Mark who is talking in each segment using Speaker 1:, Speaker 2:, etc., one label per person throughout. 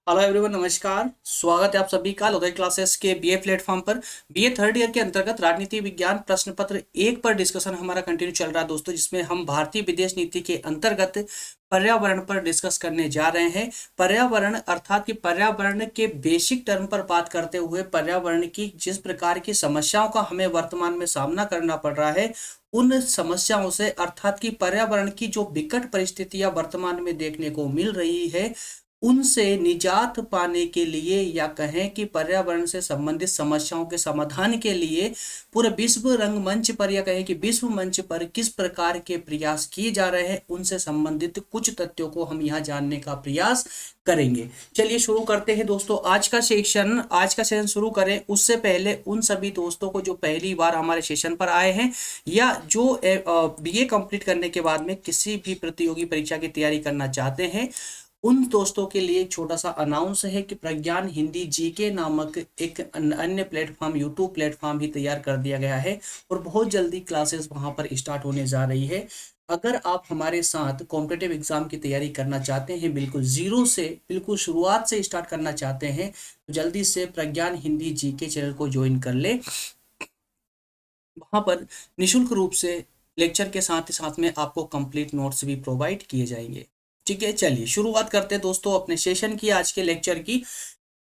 Speaker 1: Hello everyone, नमस्कार। स्वागत है आप सभी का उदय क्लासेस के बीए प्लेटफॉर्म पर। बीए थर्ड ईयर के अंतर्गत राजनीति विज्ञान प्रश्न पत्र एक पर डिस्कशन हमारा कंटिन्यू चल रहा है दोस्तों, जिसमें हम भारतीय विदेश नीति के अंतर्गत पर्यावरण पर डिस्कस करने जा रहे हैं। पर्यावरण अर्थात कि पर्यावरण के बेसिक टर्म पर बात करते हुए पर्यावरण की जिस प्रकार की समस्याओं का हमें वर्तमान में सामना करना पड़ रहा है, उन समस्याओं से अर्थात कि पर्यावरण की जो विकट परिस्थितियां वर्तमान में देखने को मिल रही है, उनसे निजात पाने के लिए या कहें कि पर्यावरण से संबंधित समस्याओं के समाधान के लिए पूरे विश्व रंगमंच पर या कहें कि विश्व मंच पर किस प्रकार के प्रयास किए जा रहे हैं, उनसे संबंधित कुछ तथ्यों को हम यहाँ जानने का प्रयास करेंगे। चलिए शुरू करते हैं दोस्तों आज का सेशन शुरू करें उससे पहले उन सभी दोस्तों को जो पहली बार हमारे सेशन पर आए हैं या जो बीए कंप्लीट करने के बाद में किसी भी प्रतियोगी परीक्षा की तैयारी करना चाहते हैं, उन दोस्तों के लिए एक छोटा सा अनाउंस है कि प्रज्ञान हिंदी जीके नामक एक अन्य प्लेटफॉर्म यूट्यूब प्लेटफॉर्म भी तैयार कर दिया गया है और बहुत जल्दी क्लासेस वहां पर स्टार्ट होने जा रही है। अगर आप हमारे साथ कॉम्पिटिटिव एग्जाम की तैयारी करना चाहते हैं, बिल्कुल जीरो से, बिल्कुल शुरुआत से स्टार्ट करना चाहते हैं, तो जल्दी से प्रज्ञान हिंदी जीके चैनल को ज्वाइन कर ले। वहां पर निशुल्क रूप से लेक्चर के साथ में आपको कंप्लीट नोट्स भी प्रोवाइड किए जाएंगे। ठीक है, चलिए शुरुआत करते हैं दोस्तों अपने सेशन की, आज के लेक्चर की।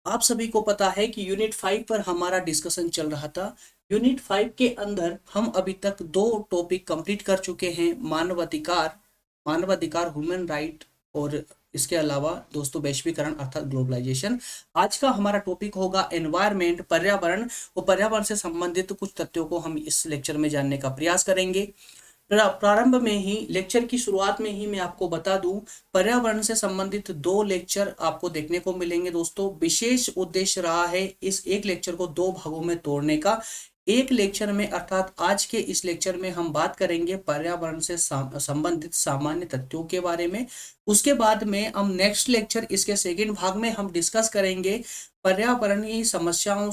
Speaker 1: आप सभी को पता है कि यूनिट 5 पर हमारा डिस्कशन चल रहा था। यूनिट 5 के अंदर हम अभी तक दो टॉपिक कंप्लीट कर चुके हैं, मानवाधिकार ह्यूमन राइट, और इसके अलावा दोस्तों वैश्वीकरण अर्थात ग्लोबलाइजेशन। आज का हमारा टॉपिक होगा एनवायरमेंट, पर्यावरण, और पर्यावरण से संबंधित कुछ तथ्यों को हम इस लेक्चर में जानने का प्रयास करेंगे। प्रारंभ में ही, लेक्चर की शुरुआत में ही मैं आपको बता दूं, पर्यावरण से संबंधित दो लेक्चर आपको देखने को मिलेंगे दोस्तों। विशेष उद्देश्य रहा है इस एक लेक्चर को दो भागों में तोड़ने का। एक लेक्चर में अर्थात आज के इस लेक्चर में हम बात करेंगे पर्यावरण से संबंधित सामान्य तथ्यों के बारे में। उसके बाद में हम नेक्स्ट लेक्चर, इसके सेकंड भाग में हम डिस्कस करेंगे पर्यावरणीय समस्याओं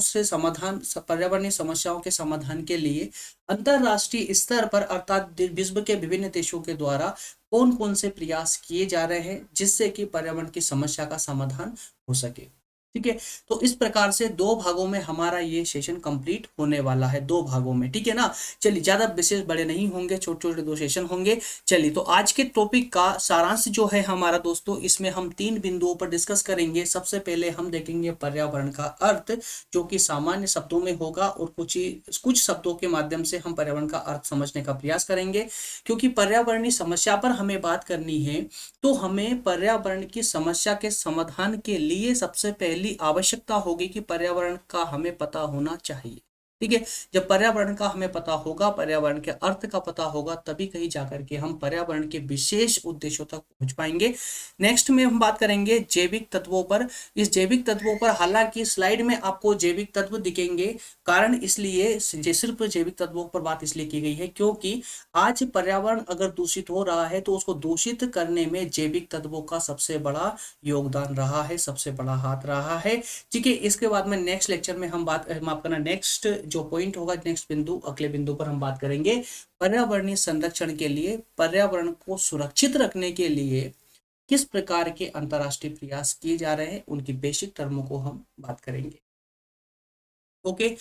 Speaker 1: के समाधान के लिए अंतरराष्ट्रीय स्तर पर अर्थात विश्व के विभिन्न देशों के द्वारा कौन कौन से प्रयास किए जा रहे हैं जिससे कि पर्यावरण की समस्या का समाधान हो सके। ठीक है, तो इस प्रकार से दो भागों में हमारा ये सेशन कंप्लीट होने वाला है, दो भागों में। ठीक है ना, चलिए ज्यादा विशेष बड़े नहीं होंगे, छोटे छोटे दो सेशन होंगे। चलिए, तो आज के टॉपिक का सारांश जो है हमारा दोस्तों, इसमें हम तीन बिंदुओं पर डिस्कस करेंगे। सबसे पहले हम देखेंगे पर्यावरण का अर्थ, जो कि सामान्य शब्दों में होगा, और कुछ शब्दों के माध्यम से हम पर्यावरण का अर्थ समझने का प्रयास करेंगे। क्योंकि पर्यावरणीय समस्या पर हमें बात करनी है, तो हमें पर्यावरण की समस्या के समाधान के लिए सबसे पहली आवश्यकता होगी कि पर्यावरण का हमें पता होना चाहिए। ठीक है, जब पर्यावरण का हमें पता होगा, पर्यावरण के अर्थ का पता होगा, तभी कहीं जाकर के हम पर्यावरण के विशेष उद्देश्यों तक पहुंच पाएंगे। नेक्स्ट में हम बात करेंगे जैविक तत्वों पर। इस जैविक तत्वों पर हालांकि स्लाइड में आपको जैविक तत्व दिखेंगे, कारण इसलिए सिर्फ जैविक तत्वों पर बात इसलिए की गई है क्योंकि आज पर्यावरण अगर दूषित हो रहा है तो उसको दूषित करने में जैविक तत्वों का सबसे बड़ा योगदान रहा है, सबसे बड़ा हाथ रहा है। ठीक है, इसके बाद में नेक्स्ट लेक्चर में हम माफ करना, नेक्स्ट जो पॉइंट होगा, नेक्स्ट बिंदु, अगले बिंदु पर हम बात करेंगे पर्यावरणीय संरक्षण के लिए, पर्यावरण को सुरक्षित रखने के लिए किस प्रकार के अंतरराष्ट्रीय प्रयास किए जा रहे हैं, उनकी बेसिक टर्मों को हम बात करेंगे। ओके,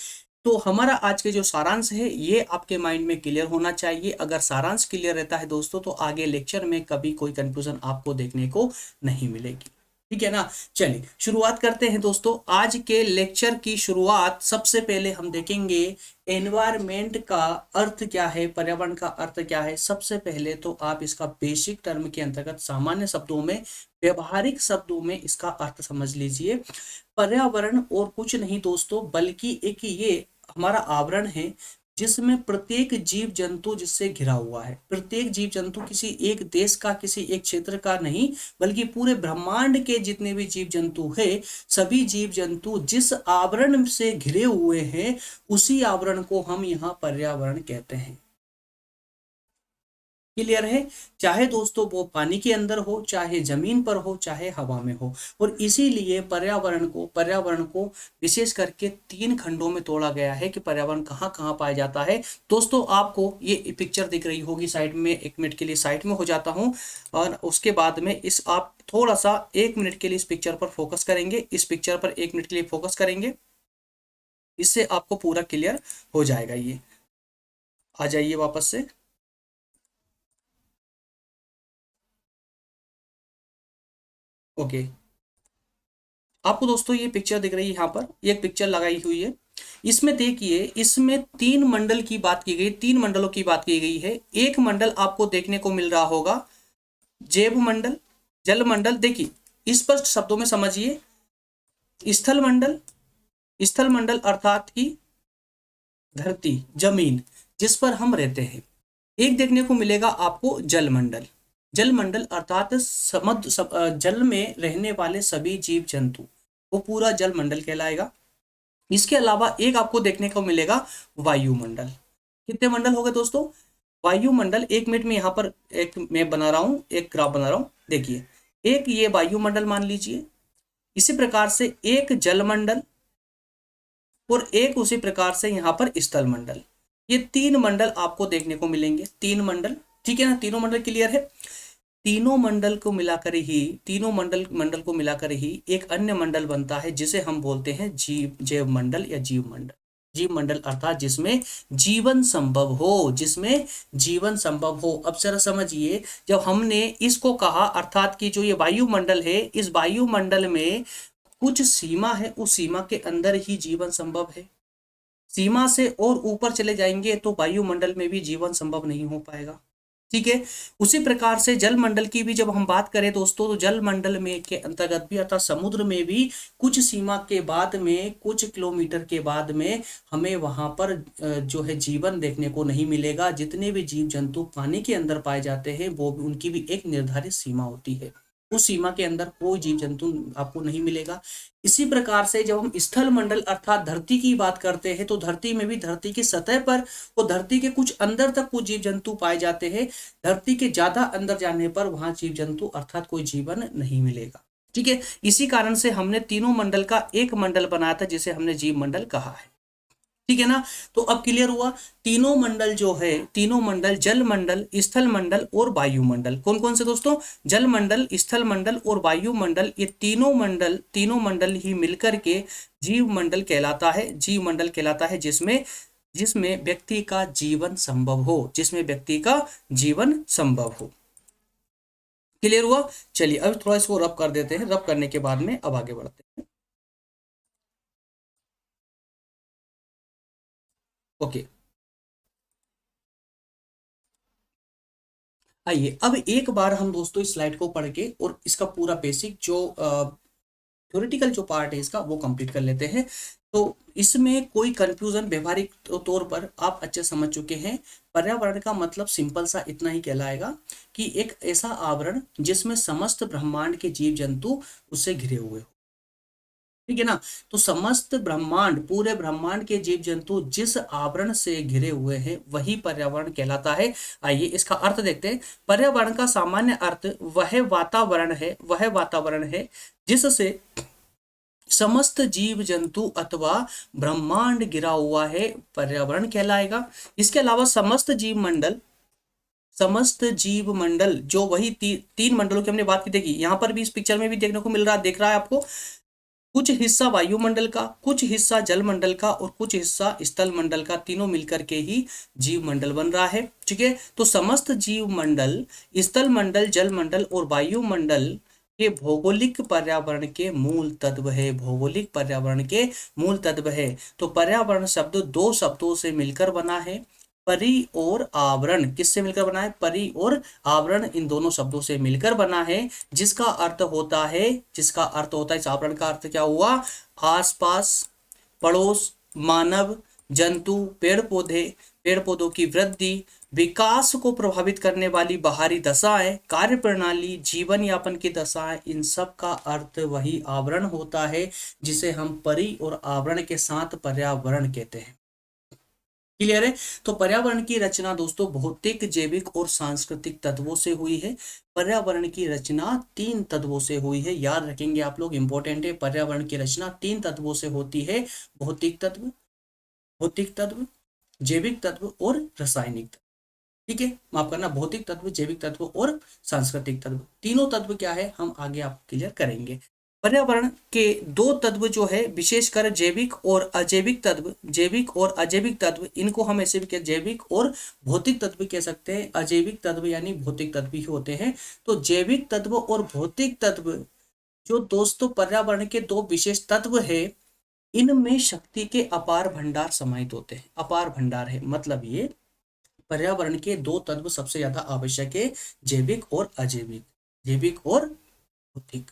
Speaker 1: तो हमारा आज के जो सारांश है ये आपके माइंड में क्लियर होना चाहिए। अगर सारांश क्लियर रहता है दोस्तों, तो आगे लेक्चर में कभी कोई कंफ्यूजन आपको देखने को नहीं मिलेगी। ठीक है ना, चलिए शुरुआत करते हैं दोस्तों। आज के लेक्चर की शुरुआत सबसे पहले हम देखेंगे एनवायरमेंट का अर्थ क्या है, पर्यावरण का अर्थ क्या है। सबसे पहले तो आप इसका बेसिक टर्म के अंतर्गत सामान्य शब्दों में, व्यवहारिक शब्दों में इसका अर्थ समझ लीजिए। पर्यावरण और कुछ नहीं दोस्तों, बल्कि एक ये हमारा आवरण है जिसमें प्रत्येक जीव जंतु जिससे घिरा हुआ है। प्रत्येक जीव जंतु किसी एक देश का, किसी एक क्षेत्र का नहीं, बल्कि पूरे ब्रह्मांड के जितने भी जीव जंतु है, सभी जीव जंतु जिस आवरण से घिरे हुए हैं, उसी आवरण को हम यहाँ पर्यावरण कहते हैं। क्लियर है। चाहे दोस्तों वो पानी के अंदर हो, चाहे जमीन पर हो, चाहे हवा में हो। और इसीलिए पर्यावरण को विशेष करके तीन खंडों में तोड़ा गया है कि पर्यावरण कहाँ कहाँ पाया जाता है। दोस्तों आपको ये पिक्चर दिख रही होगी साइड में, 1 मिनट के लिए साइड में हो जाता हूँ और उसके बाद में इस आप थोड़ा सा 1 मिनट के लिए इस पिक्चर पर फोकस करेंगे, इस पिक्चर पर 1 मिनट के लिए फोकस करेंगे, इससे आपको पूरा क्लियर हो जाएगा। ये आ जाइए वापस से। ओके, आपको दोस्तों ये पिक्चर दिख रही है, यहाँ पर ये एक पिक्चर लगाई हुई है। इसमें देखिए, इसमें तीन मंडल की बात की गई, तीन मंडलों की बात की गई है। एक मंडल आपको देखने को मिल रहा होगा जैव मंडल, जल मंडल। देखिए स्पष्ट शब्दों में समझिए, स्थल मंडल, स्थल मंडल अर्थात की धरती, जमीन जिस पर हम रहते हैं। एक देखने को मिलेगा आपको जल मंडल, जल मंडल अर्थात समुद्र जल में रहने वाले सभी जीव जंतु, वो पूरा जल मंडल कहलाएगा। इसके अलावा एक आपको देखने को मिलेगा वायुमंडल। कितने मंडल हो गए दोस्तों? वायुमंडल। 1 मिनट में यहाँ पर एक मैप बना रहा हूँ, एक ग्राफ बना रहा हूँ। देखिए, एक ये वायुमंडल मान लीजिए, इसी प्रकार से एक जलमंडल और एक उसी प्रकार से यहाँ पर स्थल मंडल। ये तीन मंडल आपको देखने को मिलेंगे, तीन मंडल। ठीक है ना, तीनों मंडल क्लियर है। तीनों मंडल को मिलाकर ही, तीनों मंडल मंडल को मिलाकर ही एक अन्य मंडल बनता है जिसे हम बोलते हैं जीव, जैव मंडल या जीव मंडल। जीव मंडल अर्थात जिसमें जीवन संभव हो, जिसमें जीवन संभव हो। अब जरा समझिए, जब हमने इसको कहा अर्थात कि जो ये वायुमंडल है, इस वायुमंडल में कुछ सीमा है, उस सीमा के अंदर ही जीवन संभव है। सीमा से और ऊपर चले जाएंगे तो वायुमंडल में भी जीवन संभव नहीं हो पाएगा। ठीक है। उसी प्रकार से जल मंडल की भी जब हम बात करें दोस्तों, तो जल मंडल में के अंतर्गत भी अर्थात समुद्र में भी कुछ सीमा के बाद में, कुछ किलोमीटर के बाद में हमें वहां पर जो है जीवन देखने को नहीं मिलेगा। जितने भी जीव जंतु पानी के अंदर पाए जाते हैं वो उनकी भी एक निर्धारित सीमा होती है, उस सीमा के अंदर कोई जीव जंतु आपको नहीं मिलेगा। इसी प्रकार से जब हम स्थल मंडल अर्थात धरती की बात करते हैं, तो धरती में भी धरती की सतह पर वो धरती के कुछ अंदर तक वो जीव जंतु पाए जाते हैं। धरती के ज्यादा अंदर जाने पर वहां जीव जंतु अर्थात कोई जीवन नहीं मिलेगा। ठीक है। इसी कारण से हमने तीनों मंडल का एक मंडल बनाया था जिसे हमने जीव मंडल कहा है। ठीक है ना। तो अब क्लियर हुआ, तीनों मंडल जो है, तीनों मंडल जल मंडल, स्थल मंडल और वायुमंडल। कौन कौन से दोस्तों? जल मंडल, स्थल मंडल और वायुमंडल। ये तीनों मंडल ही मिलकर के जीव मंडल कहलाता है। जीव मंडल कहलाता है जिसमें जिसमें व्यक्ति का जीवन संभव हो, जिसमें व्यक्ति का जीवन संभव हो। क्लियर हुआ? चलिए अब थोड़ा इसको रब कर देते हैं, रब करने के बाद में अब आगे बढ़ते हैं। ओके, आइए अब एक बार हम दोस्तों इस स्लाइड को पढ़ के और इसका पूरा बेसिक जो थ्योरेटिकल जो पार्ट है इसका वो कंप्लीट कर लेते हैं। तो इसमें कोई कंफ्यूजन व्यवहारिक तौर पर आप अच्छे समझ चुके हैं। पर्यावरण का मतलब सिंपल सा इतना ही कहलाएगा कि एक ऐसा आवरण जिसमें समस्त ब्रह्मांड के जीव जंतु उससे घिरे हुए हो। ठीक है ना। तो समस्त ब्रह्मांड, पूरे ब्रह्मांड के जीव जंतु जिस आवरण से घिरे हुए हैं वही पर्यावरण कहलाता है। आइए इसका अर्थ देखते हैं। पर्यावरण का सामान्य अर्थ वह वातावरण है जिससे समस्त जीव जंतु अथवा ब्रह्मांड घिरा हुआ है, पर्यावरण कहलाएगा। इसके अलावा समस्त जीव मंडल जो वही तीन मंडलों की हमने बात की, देखी यहाँ पर भी इस पिक्चर में भी देखने को मिल रहा, देख रहा है आपको। कुछ हिस्सा वायुमंडल का, कुछ हिस्सा जल मंडल का और कुछ हिस्सा स्थल मंडल का, तीनों मिलकर के ही जीव मंडल बन रहा है। ठीक है। तो समस्त जीव मंडल, स्थल मंडल, जल मंडल और वायुमंडल के भौगोलिक पर्यावरण के मूल तत्व है, भौगोलिक पर्यावरण के मूल तत्व है। तो पर्यावरण शब्द दो शब्दों से मिलकर बना है, परि और आवरण। किससे मिलकर बना है? परि और आवरण, इन दोनों शब्दों से मिलकर बना है। जिसका अर्थ होता है, इस आवरण का अर्थ क्या हुआ? आसपास, पड़ोस, मानव, जंतु, पेड़ पौधों की वृद्धि, विकास को प्रभावित करने वाली बाहरी दशाएं, कार्य प्रणाली, जीवन यापन की दशाएं, इन सब का अर्थ वही आवरण होता है जिसे हम परि और आवरण के साथ पर्यावरण कहते हैं। क्लियर है। तो पर्यावरण की रचना दोस्तों भौतिक, जैविक और सांस्कृतिक तत्वों से हुई है। पर्यावरण की रचना 3 तत्वों से हुई है, याद रखेंगे आप लोग, इंपॉर्टेंट है। पर्यावरण की रचना 3 तत्वों से होती है। भौतिक तत्व, भौतिक तत्व, जैविक तत्व और रासायनिक तत्व। ठीक है, माफ करना, भौतिक तत्व, जैविक तत्व और सांस्कृतिक तत्व। तीनों तत्व क्या है हम आगे आप क्लियर करेंगे। पर्यावरण के 2 तत्व जो है विशेषकर जैविक और अजैविक तत्व, जैविक और अजैविक तत्व, इनको हम ऐसे भी कह, जैविक और भौतिक तत्व कह सकते हैं। अजैविक तत्व यानी भौतिक तत्व ही होते हैं। तो जैविक तत्व और भौतिक तत्व जो दोस्तों पर्यावरण के 2 विशेष तत्व है, इनमें शक्ति के अपार भंडार समाहित होते हैं। अपार भंडार है मतलब ये पर्यावरण के 2 तत्व सबसे ज्यादा आवश्यक है, जैविक और अजैविक, जैविक और भौतिक,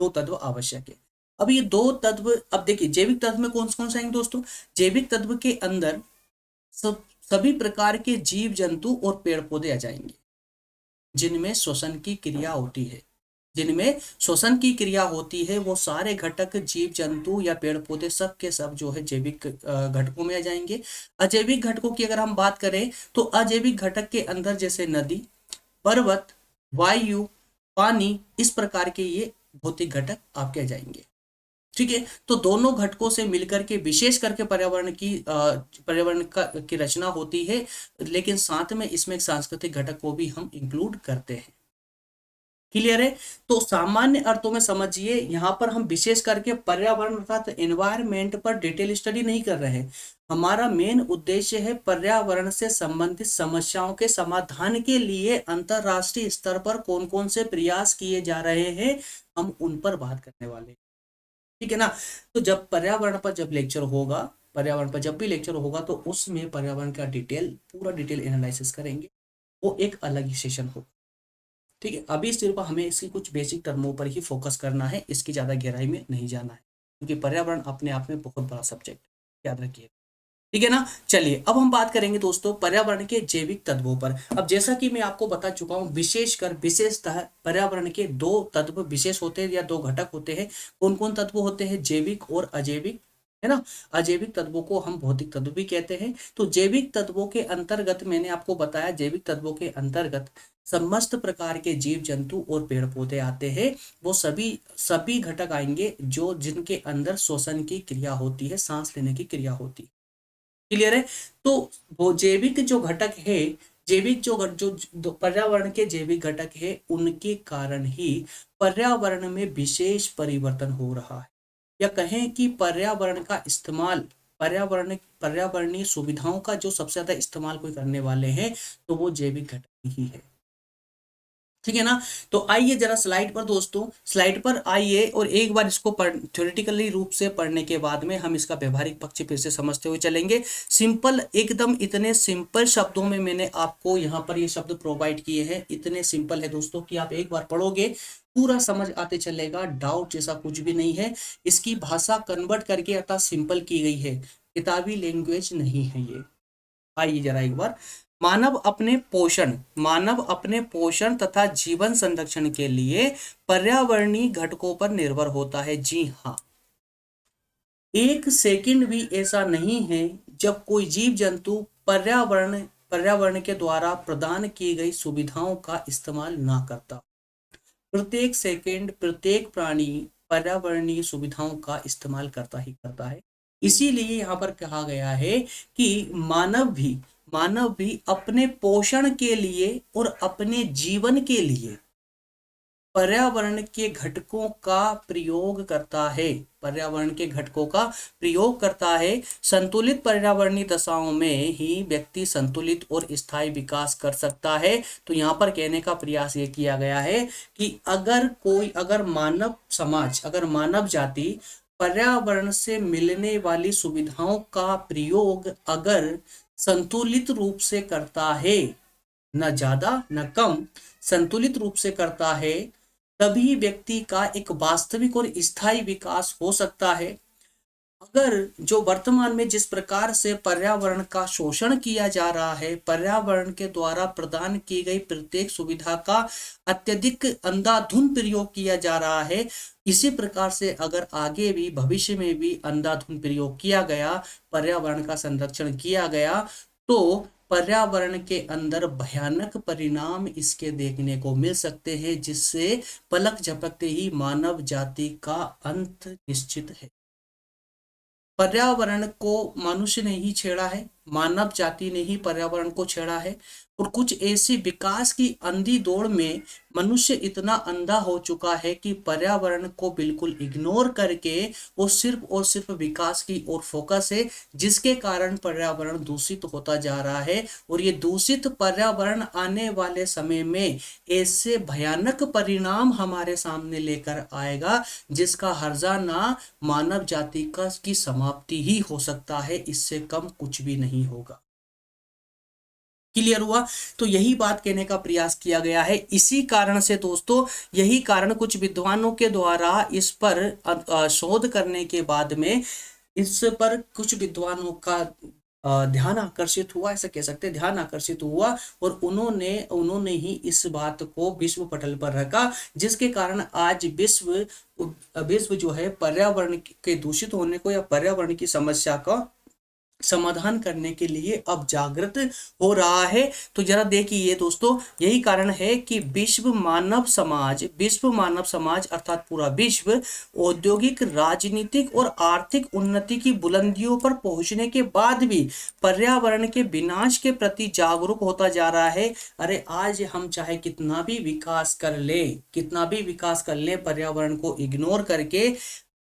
Speaker 1: 2 तत्व आवश्यक है। अब ये 2 तत्व, अब देखिए जैविक तत्व में कौन कौन से आएंगे दोस्तों। जैविक तत्व के अंदर सभी प्रकार के जीव जंतु और पेड़ पौधे आ जाएंगे जिनमें श्वसन की क्रिया होती है। जिनमें श्वसन की क्रिया होती है वो सारे घटक, जीव जंतु या पेड़ पौधे सब के सब जो है जैविक घटकों में आ जाएंगे। अजैविक घटकों की अगर हम बात करें तो अजैविक घटक के अंदर जैसे नदी, पर्वत, वायु, पानी, इस प्रकार के ये भौतिक घटक आपके आ जाएंगे। ठीक है, तो दोनों घटकों से मिलकर के विशेष करके पर्यावरण की रचना होती है, लेकिन साथ में इसमें एक सांस्कृतिक घटक को भी हम इंक्लूड करते हैं। क्लियर है। तो सामान्य अर्थों में समझिए, यहाँ पर हम विशेष करके पर्यावरण अर्थात एनवायरमेंट पर डिटेल स्टडी नहीं कर रहे हैं। हमारा मेन उद्देश्य है पर्यावरण से संबंधित समस्याओं के समाधान के लिए अंतरराष्ट्रीय स्तर पर कौन कौन से प्रयास किए जा रहे हैं, हम उन पर बात करने वाले हैं। ठीक है ना। तो जब पर्यावरण पर जब लेक्चर होगा, पर्यावरण पर जब भी लेक्चर होगा तो उसमें पर्यावरण का पूरा डिटेल एनालिसिस करेंगे, वो एक अलग ही सेशन होगा। ठीक है, अभी सिर्फ हमें इसकी कुछ बेसिक टर्मों पर ही फोकस करना है, इसकी ज़्यादा गहराई में नहीं जाना है, क्योंकि पर्यावरण अपने आप में बहुत बड़ा सब्जेक्ट, याद रखिए। ठीक है ना। चलिए अब हम बात करेंगे दोस्तों पर्यावरण के जैविक तत्वों पर। अब जैसा कि मैं आपको बता चुका हूँ, विशेषतः पर्यावरण के 2 तत्व विशेष होते हैं या 2 घटक होते हैं। कौन कौन तत्व होते हैं, जैविक और अजैविक, है ना। अजैविक तत्वों को हम भौतिक तत्व भी कहते हैं। तो जैविक तत्वों के अंतर्गत मैंने आपको बताया, जैविक तत्वों के अंतर्गत समस्त प्रकार के जीव जंतु और पेड़ पौधे आते हैं। वो सभी सभी घटक आएंगे जो जिनके अंदर श्वसन की क्रिया होती है, सांस लेने की क्रिया होती है। क्लियर है। तो वो जैविक जो घटक है, जैविक जो पर्यावरण के जैविक घटक है, उनके कारण ही पर्यावरण में विशेष परिवर्तन हो रहा है, या कहें कि पर्यावरण का इस्तेमाल, पर्यावरणीय सुविधाओं का जो सबसे ज्यादा इस्तेमाल कोई करने वाले हैं तो वो जैविक घटक ही है। ठीक है ना। तो आइए जरा स्लाइड पर दोस्तों, स्लाइड पर आइए और एक बार इसको थ्योरेटिकली रूप से पढ़ने के बाद में हम इसका व्यवहारिक पक्ष फिर से समझते हुए चलेंगे। सिंपल, एकदम इतने सिंपल शब्दों में मैंने आपको यहाँ पर ये शब्द प्रोवाइड किए हैं। इतने सिंपल है दोस्तों कि आप एक बार पढ़ोगे पूरा समझ आते चलेगा, डाउट जैसा कुछ भी नहीं है। इसकी भाषा कन्वर्ट करके अर्थात सिंपल की गई है, किताबी लैंग्वेज नहीं है ये। आइए जरा एक बार, मानव अपने पोषण तथा जीवन संरक्षण के लिए पर्यावरणीय घटकों पर निर्भर होता है। जी हाँ, एक सेकंड भी ऐसा नहीं है जब कोई जीव जंतु पर्यावरण के द्वारा प्रदान की गई सुविधाओं का इस्तेमाल ना करता। प्रत्येक सेकंड प्रत्येक प्राणी पर्यावरणीय सुविधाओं का इस्तेमाल करता ही करता है। इसीलिए यहाँ पर कहा गया है कि मानव भी अपने पोषण के लिए और अपने जीवन के लिए पर्यावरण के घटकों का प्रयोग करता है। पर्यावरण के घटकों का प्रयोग करता है। संतुलित पर्यावरणीय दशाओं में ही व्यक्ति संतुलित और स्थायी विकास कर सकता है। तो यहाँ पर कहने का प्रयास ये किया गया है कि अगर मानव समाज, अगर मानव जाति पर्यावरण से मिलने वाली सुविधाओं का प्रयोग अगर संतुलित रूप से करता है, न ज्यादा न कम, संतुलित रूप से करता है, तभी व्यक्ति का एक वास्तविक और स्थायी विकास हो सकता है। अगर जो वर्तमान में जिस प्रकार से पर्यावरण का शोषण किया जा रहा है, पर्यावरण के द्वारा प्रदान की गई प्रत्येक सुविधा का अत्यधिक अंधाधुंध प्रयोग किया जा रहा है, इसी प्रकार से अगर आगे भी भविष्य में भी अंधाधुंध प्रयोग किया गया, पर्यावरण का संरक्षण किया गया, तो पर्यावरण के अंदर भयानक परिणाम इसके देखने को मिल सकते हैं, जिससे पलक झपकते ही मानव जाति का अंत निश्चित है। पर्यावरण को मनुष्य ने ही छेड़ा है, मानव जाति ने ही पर्यावरण को छेड़ा है, और कुछ ऐसी विकास की अंधी दौड़ में मनुष्य इतना अंधा हो चुका है कि पर्यावरण को बिल्कुल इग्नोर करके वो सिर्फ और सिर्फ विकास की ओर फोकस है, जिसके कारण पर्यावरण दूषित होता जा रहा है। और ये दूषित पर्यावरण आने वाले समय में ऐसे भयानक परिणाम हमारे सामने लेकर आएगा, जिसका हर्जाना मानव जाति का की समाप्ति ही हो सकता है, इससे कम कुछ भी नहीं होगा। क्लियर हुआ? तो यही बात कहने का प्रयास किया गया है। इसी कारण से दोस्तों, यही कारण कुछ विद्वानों के द्वारा इस पर शोध करने के बाद में इस पर कुछ विद्वानों का ध्यान आकर्षित हुआ, ऐसा कह सकते हैं, ध्यान आकर्षित हुआ, और उन्होंने ही इस बात को विश्व पटल पर रखा, जिसके कारण आज विश्व जो है पर्यावरण के दूषित होने को या पर्यावरण की समस्या का समाधान करने के लिए अब जागृत हो रहा है। तो जरा देखिए दोस्तों, यही कारण है कि विश्व मानव समाज अर्थात पूरा विश्व औद्योगिक, राजनीतिक और आर्थिक उन्नति की बुलंदियों पर पहुंचने के बाद भी पर्यावरण के विनाश के प्रति जागरूक होता जा रहा है। अरे आज हम चाहे कितना भी विकास कर ले, पर्यावरण को इग्नोर करके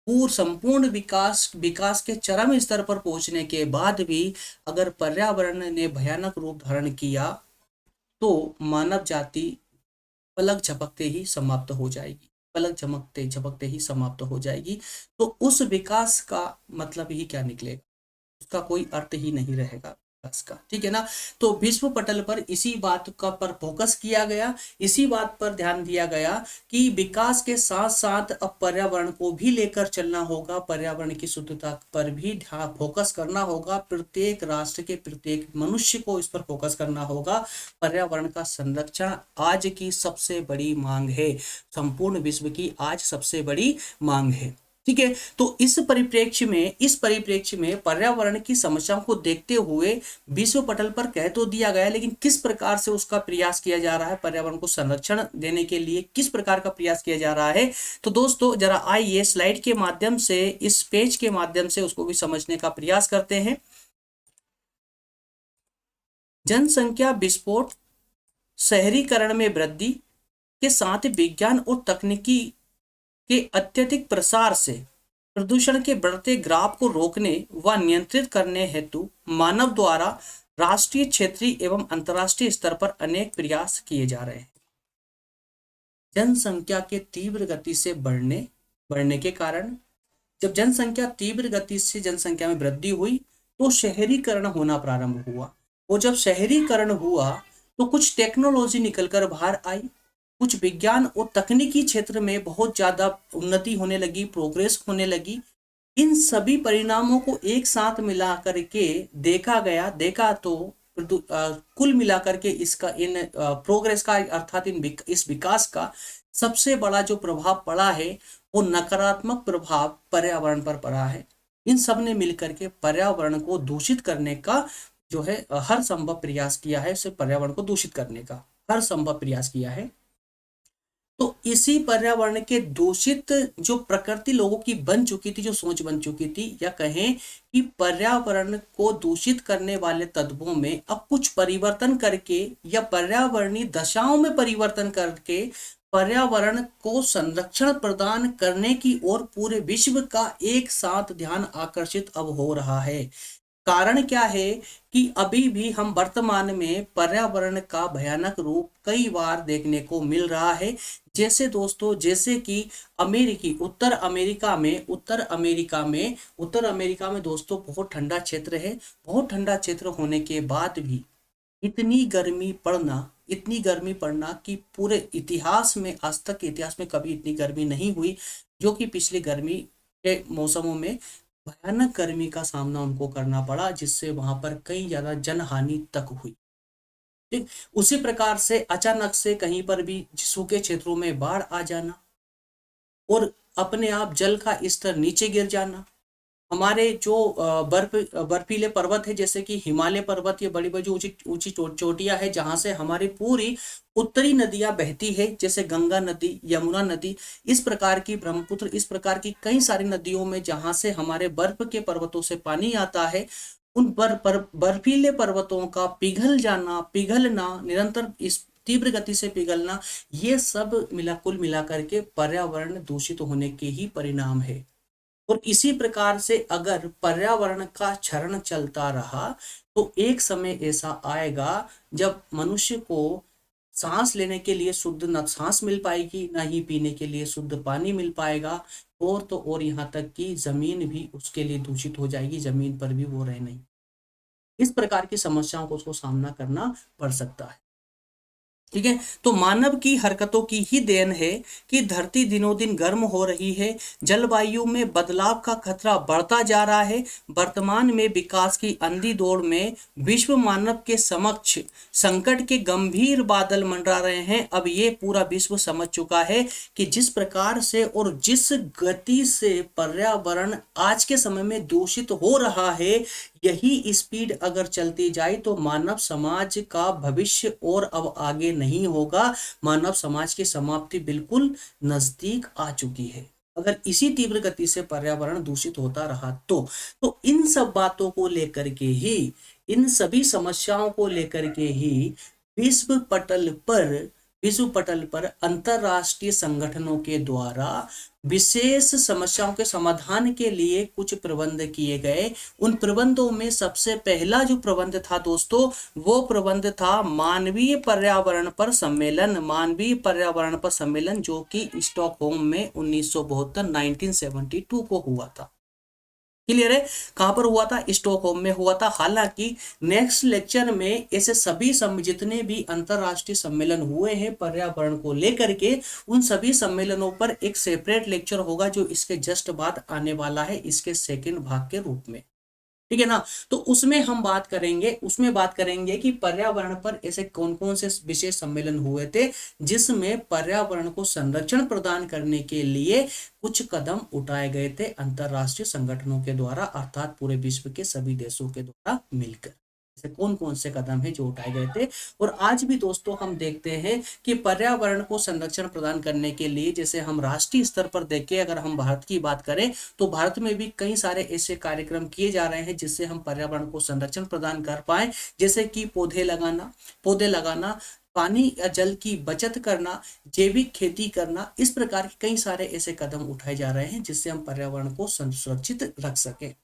Speaker 1: संपूर्ण विकास के चरम स्तर पर पहुंचने के बाद भी अगर पर्यावरण ने भयानक रूप धारण किया, तो मानव जाति पलक झपकते ही समाप्त हो जाएगी, पलक झपकते झपकते ही समाप्त हो जाएगी। तो उस विकास का मतलब ही क्या निकलेगा, उसका कोई अर्थ ही नहीं रहेगा विकास का, ठीक है ना। तो विश्व पटल पर इसी बात का पर फोकस किया गया, इसी बात पर ध्यान दिया गया कि विकास के साथ साथ अब पर्यावरण को भी लेकर चलना होगा, पर्यावरण की शुद्धता पर भी ध्यान फोकस करना होगा, प्रत्येक राष्ट्र के प्रत्येक मनुष्य को इस पर फोकस करना होगा। पर्यावरण का संरक्षण आज की सबसे बड़ी मांग है, संपूर्ण विश्व की आज सबसे बड़ी मांग है, ठीक है। तो इस परिप्रेक्ष्य में पर्यावरण की समस्याओं को देखते हुए विश्व पटल पर कह तो दिया गया, लेकिन किस प्रकार से उसका प्रयास किया जा रहा है, पर्यावरण को संरक्षण देने के लिए किस प्रकार का प्रयास किया जा रहा है। तो दोस्तों जरा आइए स्लाइड के माध्यम से, इस पेज के माध्यम से उसको भी समझने का प्रयास करते हैं। जनसंख्या विस्फोट, शहरीकरण में वृद्धि के साथ विज्ञान और तकनीकी के अत्यधिक प्रसार से प्रदूषण के बढ़ते ग्राफ को रोकने व नियंत्रित करने हेतु मानव द्वारा राष्ट्रीय, क्षेत्रीय एवं अंतर्राष्ट्रीय स्तर पर अनेक प्रयास किए जा रहे हैं। जनसंख्या के तीव्र गति से बढ़ने के कारण, जब जनसंख्या में वृद्धि हुई तो शहरीकरण होना प्रारंभ हुआ, और जब शहरीकरण हुआ तो कुछ टेक्नोलॉजी निकलकर बाहर आई, कुछ विज्ञान और तकनीकी क्षेत्र में बहुत ज्यादा उन्नति होने लगी, प्रोग्रेस होने लगी। इन सभी परिणामों को एक साथ मिला करके देखा तो कुल मिलाकर के इसका इन प्रोग्रेस का अर्थात इस विकास का सबसे बड़ा जो प्रभाव पड़ा है, वो नकारात्मक प्रभाव पर्यावरण पर पड़ा है। इन सब ने मिलकर के पर्यावरण को दूषित करने का जो है हर संभव प्रयास किया है, सिर्फ पर्यावरण को दूषित करने का हर संभव प्रयास किया है। तो इसी पर्यावरण के दूषित जो प्रकृति लोगों की बन चुकी थी, जो सोच बन चुकी थी, या कहें कि पर्यावरण को दूषित करने वाले तत्वों में अब कुछ परिवर्तन करके या पर्यावरणीय दशाओं में परिवर्तन करके पर्यावरण को संरक्षण प्रदान करने की ओर पूरे विश्व का एक साथ ध्यान आकर्षित अब हो रहा है। कारण क्या है कि अभी भी हम वर्तमान में पर्यावरण का भयानक रूप कई बार देखने को मिल रहा है। जैसे दोस्तों, जैसे कि उत्तर अमेरिका में दोस्तों बहुत ठंडा क्षेत्र है। बहुत ठंडा क्षेत्र होने के बाद भी इतनी गर्मी पड़ना कि पूरे इतिहास में, आज तक के इतिहास में कभी इतनी गर्मी नहीं हुई, जो कि पिछली गर्मी के मौसमों में भयानक गर्मी का सामना उनको करना पड़ा, जिससे वहां पर कई ज्यादा जनहानि तक हुई। ठीक, उसी प्रकार से अचानक से कहीं पर भी सूखे क्षेत्रों में बाढ़ आ जाना और अपने आप जल का स्तर नीचे गिर जाना। हमारे जो बर्फीले पर्वत है, जैसे कि हिमालय पर्वत, ये बड़ी बड़ी जो ऊंची ऊंची चोटियां है, जहां से हमारी पूरी उत्तरी नदियां बहती है, जैसे गंगा नदी, यमुना नदी, इस प्रकार की ब्रह्मपुत्र, इस प्रकार की कई सारी नदियों में जहां से हमारे बर्फ के पर्वतों से पानी आता है, उन बर्फीले पर्वतों का पिघलना निरंतर इस तीव्र गति से पिघलना, ये सब कुल मिला करके पर्यावरण दूषित होने के ही परिणाम है। और इसी प्रकार से अगर पर्यावरण का क्षरण चलता रहा तो एक समय ऐसा आएगा जब मनुष्य को सांस लेने के लिए शुद्ध न सांस मिल पाएगी, ना ही पीने के लिए शुद्ध पानी मिल पाएगा, और तो और यहाँ तक कि जमीन भी उसके लिए दूषित हो जाएगी, जमीन पर भी वो रह नहीं। इस प्रकार की समस्याओं को उसको सामना करना पड़ सकता है। ठीक है, तो मानव की हरकतों की ही देन है कि धरती दिनों दिन गर्म हो रही है, जलवायु में बदलाव का खतरा बढ़ता जा रहा है। वर्तमान में विकास की अंधी दौड़ में विश्व मानव के समक्ष संकट के गंभीर बादल मंडरा रहे हैं। अब ये पूरा विश्व समझ चुका है कि जिस प्रकार से और जिस गति से पर्यावरण आज के समय में दूषित हो रहा है, यही स्पीड अगर चलती जाए तो मानव समाज का भविष्य और अब आगे नहीं होगा। मानव समाज की समाप्ति बिल्कुल नजदीक आ चुकी है अगर इसी तीव्र गति से पर्यावरण दूषित होता रहा तो इन सब बातों को लेकर के ही, इन सभी समस्याओं को लेकर के ही विश्व पटल पर अंतरराष्ट्रीय संगठनों के द्वारा विशेष समस्याओं के समाधान के लिए कुछ प्रबंध किए गए। उन प्रबंधों में सबसे पहला जो प्रबंध था दोस्तों, वो प्रबंध था मानवीय पर्यावरण पर सम्मेलन, जो कि स्टॉकहोम में 1972 को हुआ था। क्लियर है, कहां पर हुआ था? स्टॉकहोम में हुआ था। हालांकि नेक्स्ट लेक्चर में ऐसे सभी जितने भी अंतरराष्ट्रीय सम्मेलन हुए हैं पर्यावरण को लेकर के, उन सभी सम्मेलनों पर एक सेपरेट लेक्चर होगा जो इसके जस्ट बाद आने वाला है, इसके सेकंड भाग के रूप में। ठीक है ना, तो उसमें बात करेंगे कि पर्यावरण पर ऐसे कौन कौन से विशेष सम्मेलन हुए थे जिसमें पर्यावरण को संरक्षण प्रदान करने के लिए कुछ कदम उठाए गए थे अंतरराष्ट्रीय संगठनों के द्वारा, अर्थात पूरे विश्व के सभी देशों के द्वारा मिलकर। ऐसे कौन कौन से कदम है जो उठाए गए थे। और आज भी दोस्तों हम देखते हैं कि पर्यावरण को संरक्षण प्रदान करने के लिए, जैसे हम राष्ट्रीय स्तर पर देखें, अगर हम भारत की बात करें तो भारत में भी कई सारे ऐसे कार्यक्रम किए जा रहे हैं जिससे हम पर्यावरण को संरक्षण प्रदान कर पाए, जैसे कि पौधे लगाना, पानी या जल की बचत करना, जैविक खेती करना, इस प्रकार के कई सारे ऐसे कदम उठाए जा रहे हैं जिससे हम पर्यावरण को सुरक्षित रख सकें।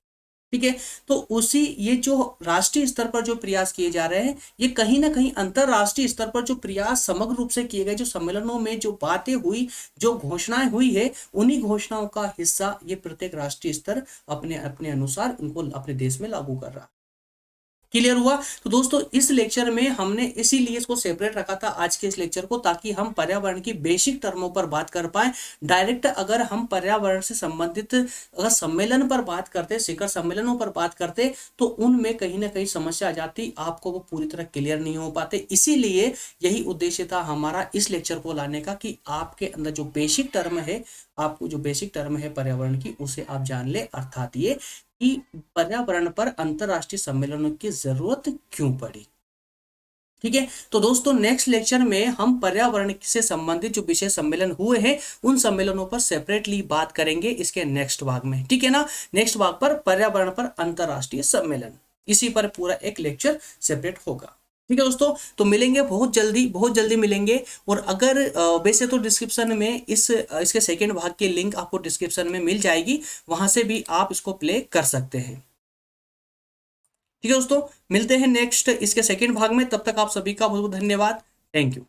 Speaker 1: ठीक है, तो उसी ये जो राष्ट्रीय स्तर पर जो प्रयास किए जा रहे हैं, ये कहीं ना कहीं अंतरराष्ट्रीय स्तर पर जो प्रयास समग्र रूप से किए गए, जो सम्मेलनों में जो बातें हुई, जो घोषणाएं हुई है, उन्हीं घोषणाओं का हिस्सा ये प्रत्येक राष्ट्रीय स्तर अपने अपने अनुसार उनको अपने देश में लागू कर रहा है। क्लियर हुआ? तो दोस्तों इस लेक्चर में हमने इसीलिए इसको सेपरेट रखा था आज के इस लेक्चर को, ताकि हम पर्यावरण की बेसिक टर्मों पर बात कर पाए। डायरेक्ट अगर हम पर्यावरण से संबंधित अगर सम्मेलन पर बात करते, शिखर सम्मेलनों पर बात करते, तो उनमें कहीं ना कहीं समस्या आ जाती, आपको वो पूरी तरह क्लियर नहीं हो पाते। इसीलिए यही उद्देश्य था हमारा इस लेक्चर को लाने का कि आपके अंदर जो बेसिक टर्म है, आपको जो बेसिक टर्म है पर्यावरण की, उसे आप जान ले, अर्थात ये कि पर्यावरण पर अंतरराष्ट्रीय सम्मेलनों की जरूरत क्यों पड़ी। ठीक है, तो दोस्तों नेक्स्ट लेक्चर में हम पर्यावरण से संबंधित जो विशेष सम्मेलन हुए हैं उन सम्मेलनों पर सेपरेटली बात करेंगे इसके नेक्स्ट भाग में। ठीक है ना, नेक्स्ट भाग पर पर्यावरण पर अंतरराष्ट्रीय सम्मेलन, इसी पर पूरा एक लेक्चर सेपरेट होगा। ठीक है दोस्तों, तो मिलेंगे बहुत जल्दी मिलेंगे। और अगर वैसे तो डिस्क्रिप्शन में इसके सेकेंड भाग की लिंक आपको डिस्क्रिप्शन में मिल जाएगी, वहां से भी आप इसको प्ले कर सकते हैं। ठीक है दोस्तों, मिलते हैं नेक्स्ट इसके सेकेंड भाग में, तब तक आप सभी का बहुत बहुत धन्यवाद। Thank you.